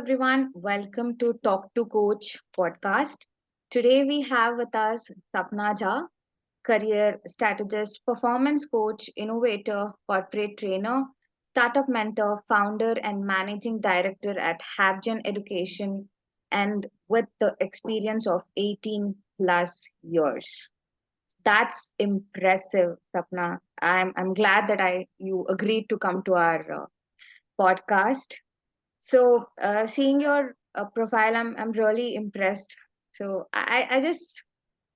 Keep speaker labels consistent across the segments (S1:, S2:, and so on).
S1: everyone. Welcome to Talk to Coach podcast. Today we have with us Sapna Jha, career strategist, performance coach, innovator, corporate trainer, startup mentor, founder, and managing director at HapGen Education, and with the experience of 18 plus years. That's impressive, Sapna. I'm glad that I you agreed to come to our podcast. So, seeing your profile, I'm really impressed. So, I just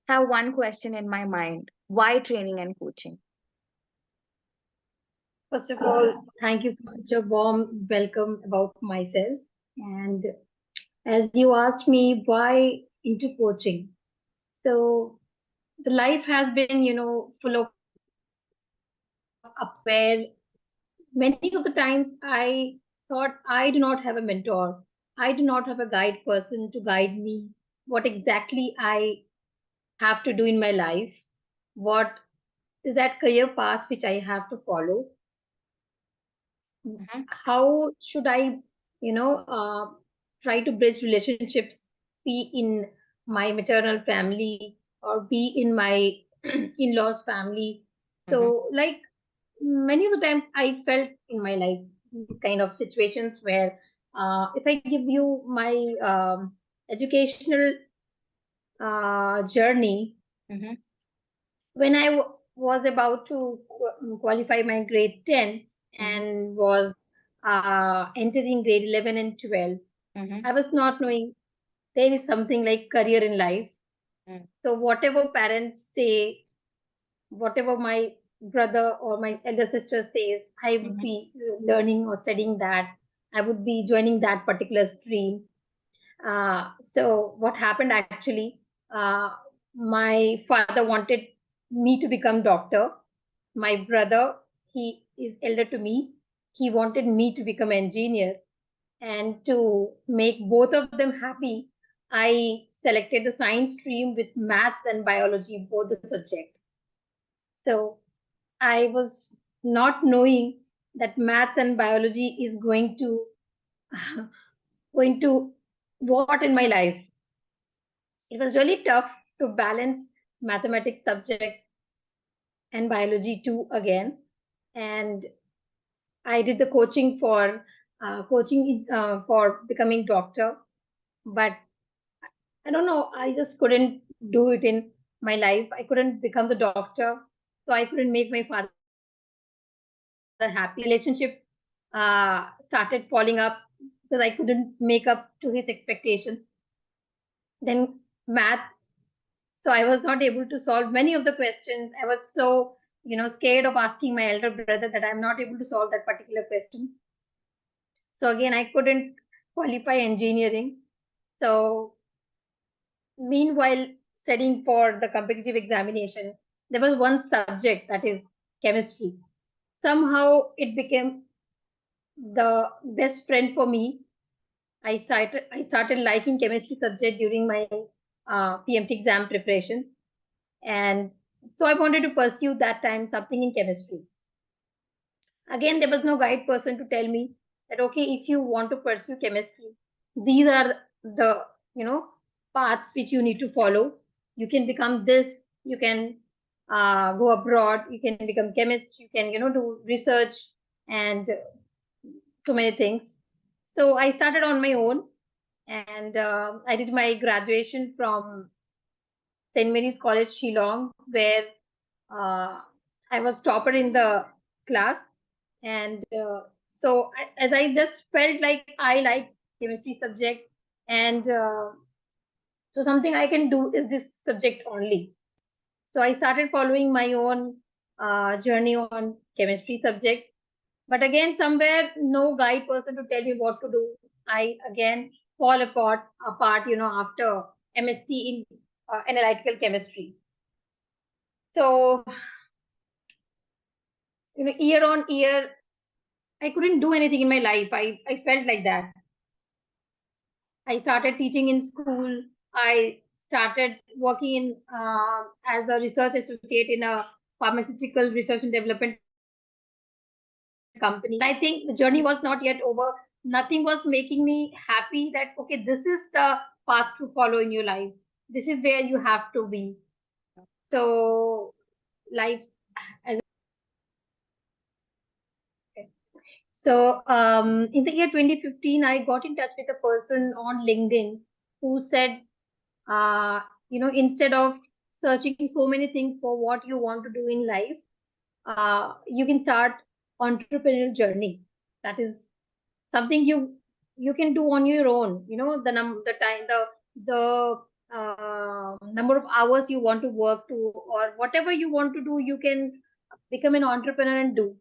S1: have one question in my mind: why training and coaching?
S2: First of all, thank you for such a warm welcome about myself. And as you asked me why into coaching, so the life has been, full of ups and downs, where many of the times I thought I do not have a mentor, I do not have a guide person to guide me what exactly I have to do in my life, what is that career path which I have to follow,
S1: Mm-hmm,
S2: how should I, try to bridge relationships, be in my maternal family or be in my in-laws family.
S1: mm-hmm,
S2: So, like many of the times, I felt in my life these kind of situations where, if I give you my educational journey,
S1: mm-hmm,
S2: when I was about to qualify my grade 10
S1: mm-hmm,
S2: and was entering grade 11 and 12,
S1: mm-hmm,
S2: I was not knowing there is something like career in life. So, whatever parents say, whatever my brother or my elder sister says, I would
S1: mm-hmm,
S2: be learning or studying that. I would be joining that particular stream. So what happened actually? Uh, my father wanted me to become doctor. My brother, he is elder to me. He wanted me to become engineer, and to make both of them happy, I selected the science stream with maths and biology, both the subject. So I was not knowing that maths and biology is going to going to what in my life. It was really tough to balance mathematics subject and biology too again. And I did the coaching for becoming doctor, but I don't know. I just couldn't do it in my life. I couldn't become the doctor, so I couldn't make my father happy. Relationship started falling up because I couldn't make up to his expectations. Then maths, so I was not able to solve many of the questions. I was so scared of asking my elder brother that I'm not able to solve that particular question. So again, I couldn't qualify engineering. So meanwhile, studying for the competitive examination, there was one subject, that is chemistry. Somehow it became the best friend for me. I started liking chemistry subject during my PMT exam preparations, and so I wanted to pursue that time something in chemistry. Again, there was no guide person to tell me that okay, if you want to pursue chemistry, these are the paths which you need to follow. You can become this. You can go abroad. You can become chemist. You can do research and so many things. So I started on my own, and I did my graduation from St. Mary's College, Shillong, where uh, I was topper in the class. And so, as I just felt like I like chemistry subject, and so something I can do is this subject only. So I started following my own journey on chemistry subject. But again, somewhere no guide person to tell me what to do. I again fall apart, after MSc in analytical chemistry. So, year on year, I couldn't do anything in my life. I felt like that. I started teaching in school. I started working in as a research associate in a pharmaceutical research and development company. And I think the journey was not yet over nothing was making me happy that, okay, this is the path to follow in your life. This is where you have to be. So, life as so in the year 2015, I got in touch with a person on LinkedIn who said, uh, instead of searching so many things for what you want to do in life, you can start entrepreneurial journey. That is something you can do on your own. The time, the number of hours you want to work to, or whatever you want to do, you can become an entrepreneur and do.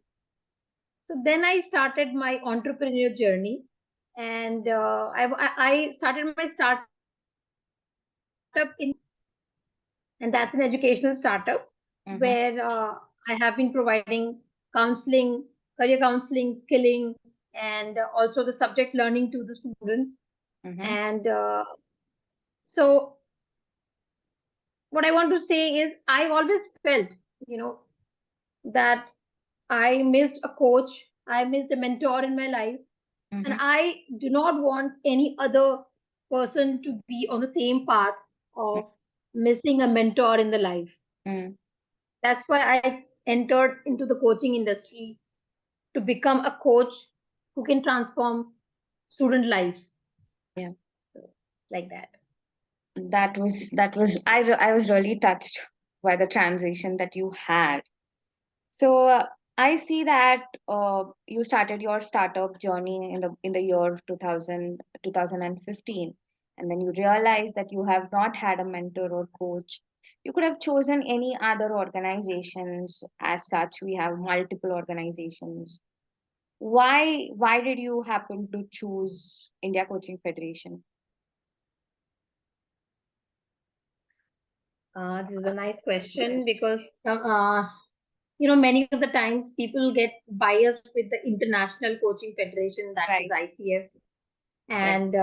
S2: So then I started my entrepreneurial journey, and I started my startup and that's an educational startup where I have been providing counseling, career counseling, skilling, and also the subject learning to the students. And so, what I want to say is, I always felt, you know, that I missed a coach, I missed a mentor in my life, and I do not want any other person to be on the same path of missing a mentor in the life. That's why I entered into the coaching industry to become a coach who can transform student lives.
S1: Yeah.
S2: So, like that.
S1: I was really touched by the transition that you had. So I see that you started your startup journey in the year 2015, and then you realized that you have not had a mentor or coach. You could have chosen any other organizations. As such, we have multiple organizations. Why did you happen to choose India Coaching Federation?
S2: This is a nice question because many of the times people get biased with the International Coaching Federation, that is
S1: Right.
S2: ICF,
S1: Right.
S2: and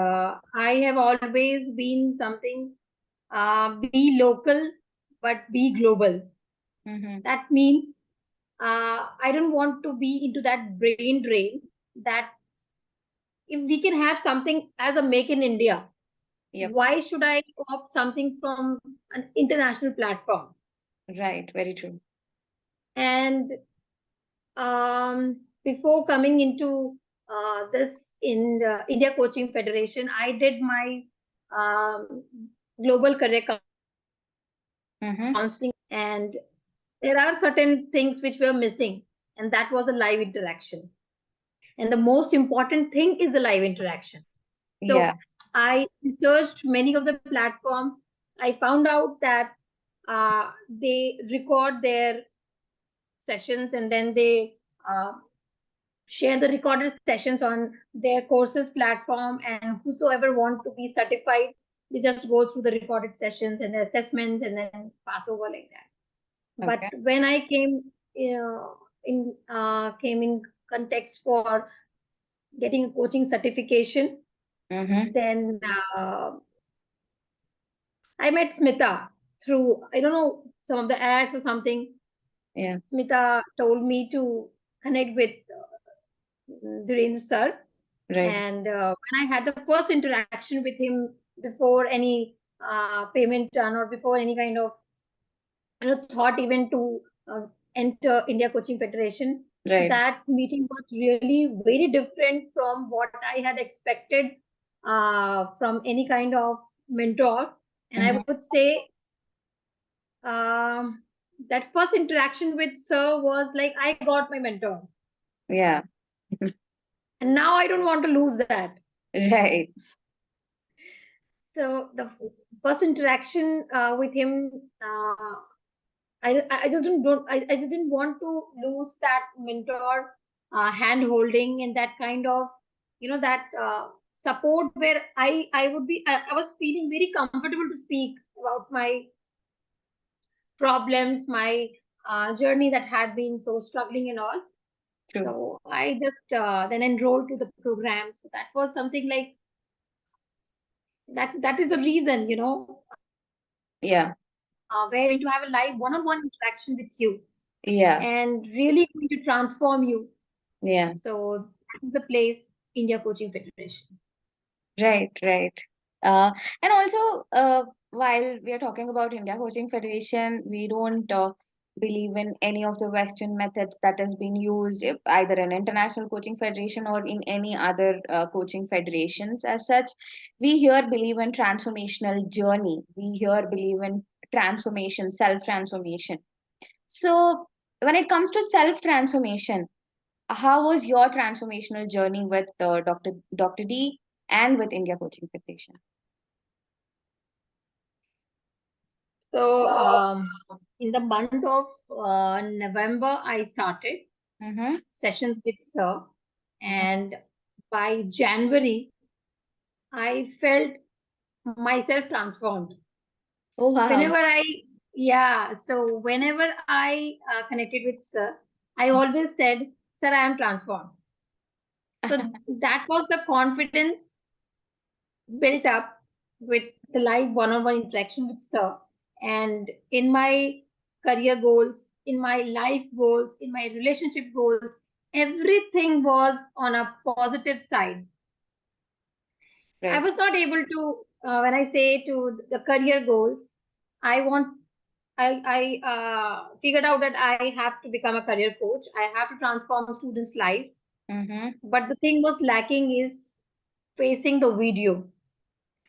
S2: I have always been something, be local but be global. That means I don't want to be into that brain drain. That if we can have something as a make in India,
S1: Yep.
S2: why should I opt something from an international platform?
S1: Right. Very true.
S2: And before coming into this in the India Coaching Federation, I did my um, global career counseling, and there are certain things which were missing, and that was the live interaction. And the most important thing is the live interaction.
S1: Yeah.
S2: So I researched many of the platforms. I found out that they record their sessions and then they share the recorded sessions on their courses platform, and whosoever want to be certified, they just go through the recorded sessions and the assessments and then pass over like that. But
S1: Okay.
S2: when I came came in context for getting a coaching certification, then I met Smita through, I don't know, some of the ads or something.
S1: Yeah.
S2: Smita told me to connect with Dhirendra sir.
S1: Right.
S2: And when I had the first interaction with him before any payment done or before any kind of thought even to enter India Coaching Federation,
S1: Right.
S2: that meeting was really very different from what I had expected from any kind of mentor. And I would say um, that first interaction with Sir was like I got my mentor,
S1: Yeah.
S2: and now I don't want to lose that.
S1: Right.
S2: So the first interaction with him, I just I just didn't want to lose that mentor hand holding and that kind of that support where I would be I was feeling very comfortable to speak about my problems, my journey that had been so struggling and all.
S1: True.
S2: So I just then enrolled to the program. So that was something like that is the reason,
S1: Yeah.
S2: where you're going to have a live one-on-one interaction with you
S1: Yeah.
S2: and really going to transform you.
S1: Yeah.
S2: So that is the place. India Coaching Federation.
S1: Right, right. And also, while we are talking about India Coaching Federation, we don't believe in any of the Western methods that has been used either in International Coaching Federation or in any other coaching federations as such. We here believe in transformational journey. We here believe in transformation, self-transformation. So, when it comes to self-transformation, how was your transformational journey with Dr. D and with India Coaching Federation?
S2: So, in the month of November, I started
S1: Mm-hmm.
S2: sessions with Sir,
S1: Mm-hmm.
S2: and by January, I felt myself transformed.
S1: Oh, wow.
S2: Whenever I, yeah, so whenever I connected with Sir, I always said, Sir, I am transformed. So that was the confidence built up with the live one-on-one interaction with Sir. And in my career goals, in my life goals, in my relationship goals, everything was on a positive side. I
S1: Right.
S2: was not able to, when I say to the career goals, I want, I figured out that I have to become a career coach. I have to transform students' lives.
S1: Mm-hmm.
S2: But the thing was lacking is facing the video,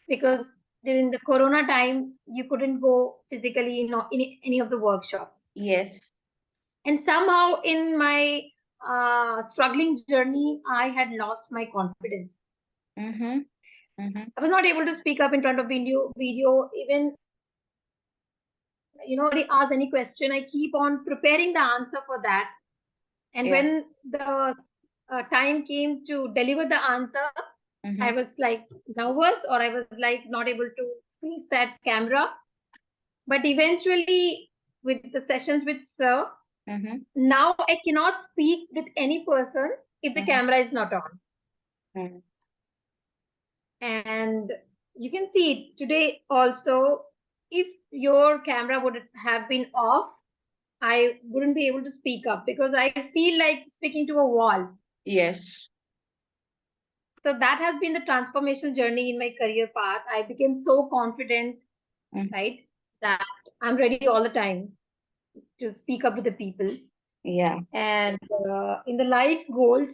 S2: because during the corona time you couldn't go physically, in any of the workshops.
S1: Yes.
S2: And somehow in my struggling journey I had lost my confidence.
S1: Mm-hmm. Mm-hmm.
S2: I was not able to speak up in front of video. Even somebody asks any question, I keep on preparing the answer for that. And
S1: Yeah.
S2: when the time came to deliver the answer, I
S1: Mm-hmm.
S2: was like nervous, or I was like not able to face that camera. But eventually, with the sessions with Sir,
S1: Mm-hmm.
S2: now I cannot speak with any person if the
S1: Mm-hmm.
S2: camera is not on.
S1: Mm-hmm.
S2: And you can see it today also. If your camera would have been off, I wouldn't be able to speak up because I feel like speaking to a wall.
S1: Yes.
S2: So that has been the transformational journey in my career path. I became so confident,
S1: Mm-hmm.
S2: right, that I'm ready all the time to speak up to the people.
S1: Yeah.
S2: And in the life goals,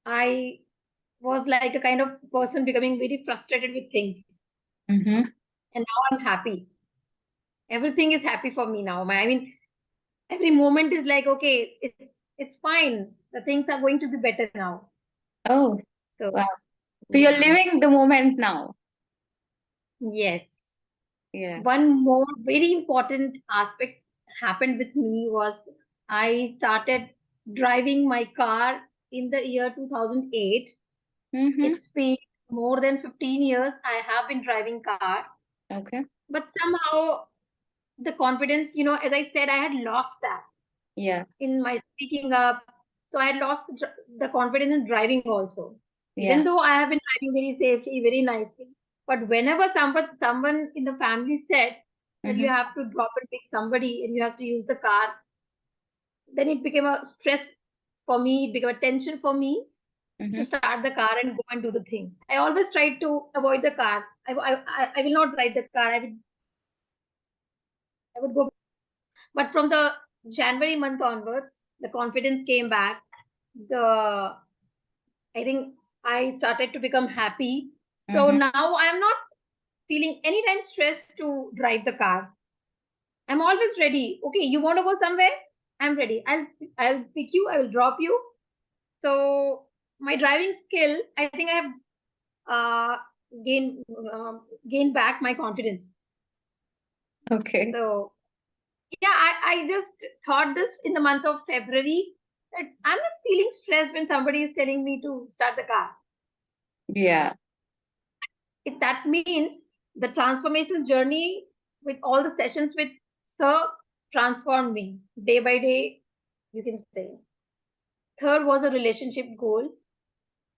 S2: I was like a kind of person becoming very frustrated with things.
S1: Mm-hmm.
S2: And now I'm happy. Everything is happy for me now. I mean, every moment is like, okay, it's fine. The things are going to be better now.
S1: Oh,
S2: So
S1: wow. So you're
S2: yeah,
S1: living the moment now.
S2: yes.
S1: Yeah.
S2: One more very important aspect happened with me was I started driving my car in the year 2008.
S1: Mm-hmm.
S2: It's been more than 15 years I have been driving car,
S1: Okay.
S2: but somehow the confidence, as I said, I had lost that
S1: Yeah.
S2: in my speaking up. So I had lost the confidence in driving also. Even
S1: Yeah.
S2: though I have been driving very safely, very nicely, but whenever someone in the family said that you
S1: Mm-hmm.
S2: have to drop and pick somebody and you have to use the car, then it became a stress for me. It became a tension for me to
S1: Mm-hmm.
S2: start the car and go and do the thing. I always tried to avoid the car. I will not drive the car. I would go. But from the January month onwards, the confidence came back. The I think I started to become happy. So
S1: Mm-hmm.
S2: now I am not feeling anytime stressed to drive the car. I'm always ready. Okay, you want to go somewhere? I'm ready. I'll pick you. I will drop you. So my driving skill, I think I have uh, gained gained back my confidence.
S1: Okay.
S2: So yeah, I just thought this in the month of February that I'm not feeling stressed when somebody is telling me to start the car.
S1: Yeah.
S2: If that means the transformational journey with all the sessions with Sir transformed me day by day, you can say. Third was a relationship goal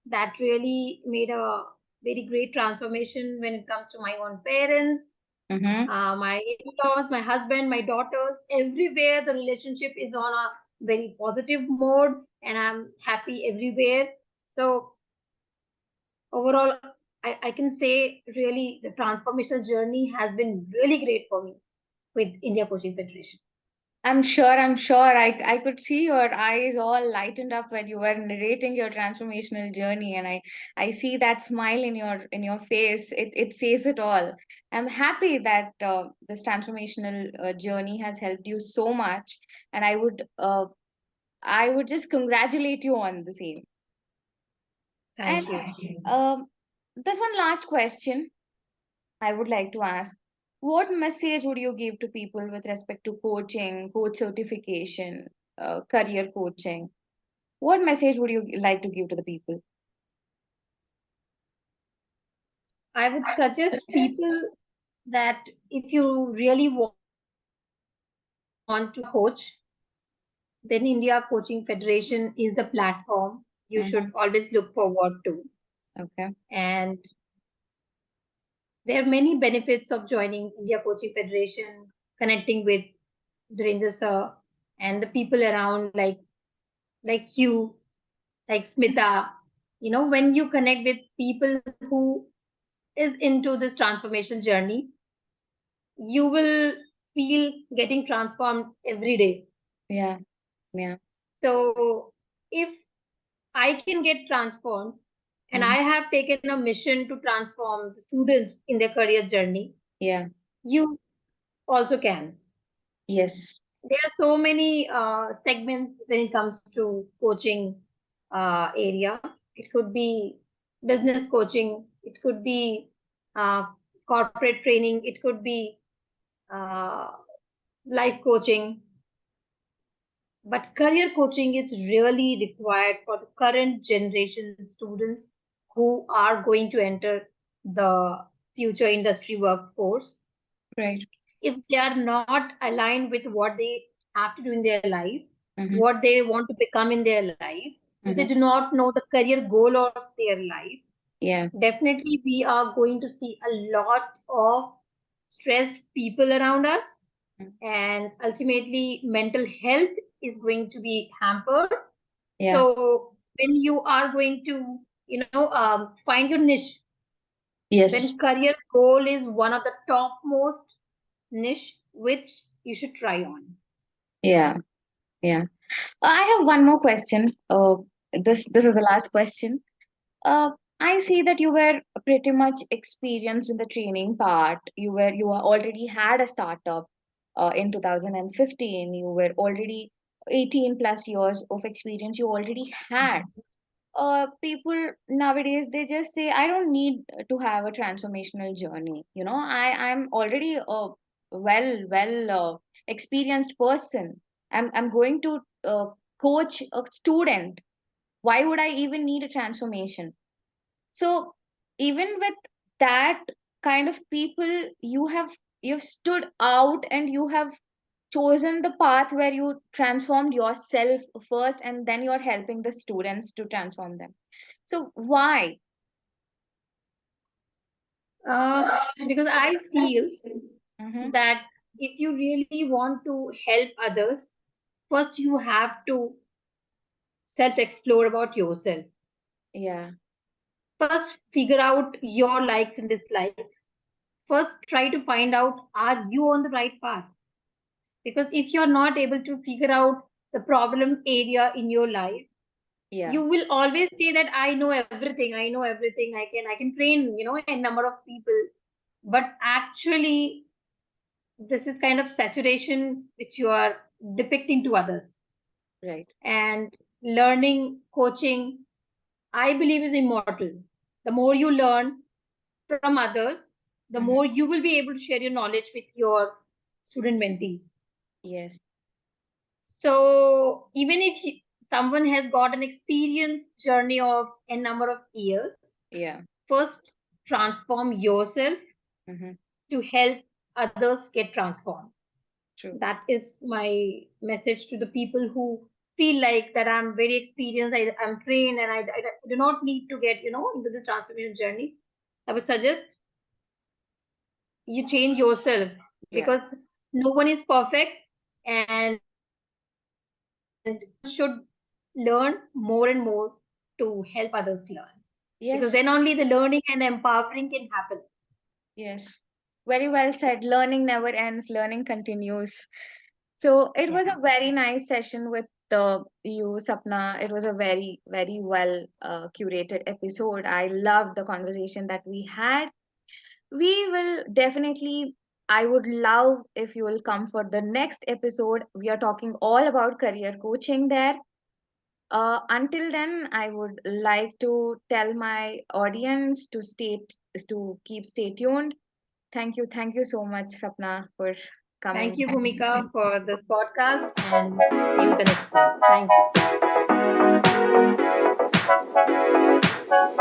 S2: that really made a very great transformation when it comes to my own parents,
S1: Mm-hmm.
S2: my in-laws, my husband, my daughters. Everywhere the relationship is on a very positive mode, and I'm happy everywhere. So overall, I can say really the transformational journey has been really great for me with India Coaching Federation.
S1: I'm sure. I could see your eyes all lightened up when you were narrating your transformational journey, and I see that smile in your face. It says it all. I'm happy that this transformational journey has helped you so much, and I would just congratulate you on the same. And
S2: Thank you.
S1: there's one last question I would like to ask. What message would you give to people with respect to coaching, coach certification, career coaching? What message would you like to give to the people?
S2: I would suggest people that if you really want to become a coach, then India Coaching Federation is the platform you should
S1: Mm-hmm.
S2: always look forward to.
S1: Okay.
S2: And there are many benefits of joining India Coaching Federation, connecting with Dhirendra sir and the people around like you, like Smita. You know, when you connect with people who is into this transformation journey, you will feel getting transformed every day.
S1: Yeah. Yeah.
S2: So if I can get transformed and I
S1: Mm.
S2: have taken a mission to transform the students in their career journey,
S1: Yeah.
S2: you also can.
S1: Yes.
S2: There are so many segments when it comes to coaching area. It could be business coaching, it could be uh, corporate training, it could be uh, life coaching. But career coaching is really required for the current generation students who are going to enter the future industry workforce.
S1: Right.
S2: If they are not aligned with what they have to do in their life,
S1: Mm-hmm.
S2: what they want to become in their life, if they
S1: Mm-hmm.
S2: do not know the career goal of their life,
S1: Yeah.
S2: definitely we are going to see a lot of stressed people around us,
S1: Mm.
S2: and ultimately mental health is going to be hampered.
S1: Yeah.
S2: So when you are going to find your niche,
S1: Yes.
S2: then career goal is one of the topmost niche which you should try on.
S1: Yeah. Yeah. I have one more question. This is the last question. Uh, I see that you were pretty much experienced in the training part. You already had a startup in 2015. You were already 18 plus years of experience. You already had. People nowadays they just say, I don't need to have a transformational journey. I'm already a well experienced person. I'm going to coach a student. Why would I even need a transformation? So even with that kind of people, you've stood out and you have chosen the path where you transformed yourself first, and then you're helping the students to transform them. So why?
S2: Because I feel
S1: Mm-hmm.
S2: that if you really want to help others, first you have to self explore about yourself.
S1: Yeah.
S2: First, figure out your likes and dislikes. First, try to find out are you on the right path? Because if you're not able to figure out the problem area in your life,
S1: Yeah.
S2: you will always say that I know everything, I can train, a number of people. But actually, this is kind of saturation which you are depicting to others.
S1: Right.
S2: And learning, coaching, I believe is immortal. The more you learn from others, the
S1: Mm-hmm.
S2: more you will be able to share your knowledge with your student mentees.
S1: Yes.
S2: So even if someone has got an experience journey of a number of years,
S1: Yeah.
S2: first transform yourself
S1: Mm-hmm.
S2: to help others get transformed.
S1: True.
S2: That is my message to the people who feel like that I'm very experienced, I'm trained, and I do not need to get into this transformation journey. I would suggest you change yourself,
S1: Yeah.
S2: because no one is perfect, and everyone should learn more and more to improve themselves. to help others learn. Because
S1: Yes,
S2: then only the learning and empowering can happen.
S1: yes. Very well said. Learning never ends, learning continues. So it was
S2: Yeah.
S1: a very nice session with you, Sapna. It was a very, very well curated episode. I loved the conversation that we had. We will definitely, I would love if you will come for the next episode. We are talking all about career coaching there. Until then, I would like to tell my audience to keep stay tuned. Thank you so much, Sapna, for
S2: Thank
S1: coming.
S2: you, Bhumika, for this podcast, and we'll connect soon. Thank you.